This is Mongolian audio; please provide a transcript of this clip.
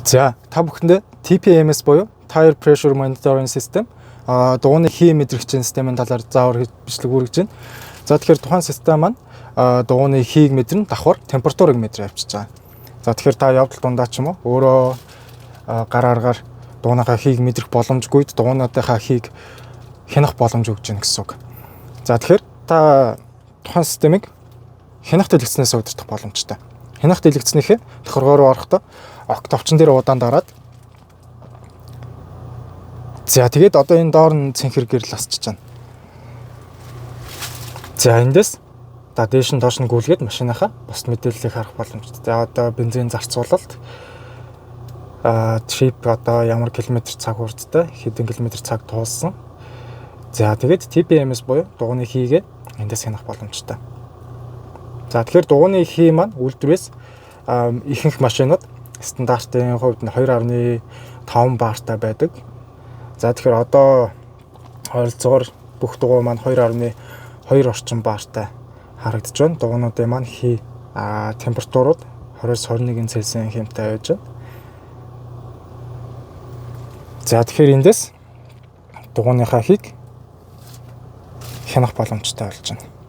За та бүхэндээ TPMS буюу Tire Pressure Monitoring System дууны хий мэдрэгчийн системийн талаар заавар бичлэг хүргэж байна. За тэгэхээр тухайн систем маань дууны хийг мэдэрнэ, давхар температурыг мэдрээ авчиж байгаа. За тэгэхээр та явдал дундаа ч юм уу өөрөө гар аргаар дууныхаа хийг мэдрэх боломжгүйд дууныхаа хийг хянах боломж өгч гэнэ гэсэн үг. За тэгэхээр та тухайн системийг хянах дэлгэцнээс удирдах боломжтой. Хянах дэлгэцнийхээ давхаргоо руу орохдоо октавчин дээр удаан дараад за тэгээд одоо энэ доор нь цэнхэр гэрэл асчиж байна. За эндээс дээш нь доош нь гүйлгээд машиныхаа бус мэдээллийг харах боломжтой. За одоо бензин зарцуулалт трип одоо ямар километр цаг хурдтай хэдэн километр цаг туулсан. За тэгээд TPMS буюу дууны хийгээ эндээс хянах боломжтой. За тэгэхээр дууны хий маань үйлдвэрээс ихэнх машинууд стандартын хувьд нь 2.5 баартай байдаг. За тэгэхээр одоо ойролцоогоор бүх дуу маань 2.2 орчим баартай харагдаж байна. Дуунуудын маань хий температурууд 20-21 Цельсийн хэмтэй байж байна. За тэгэхээр эндээс дууныхаа хийг хянах боломжтой болж байна.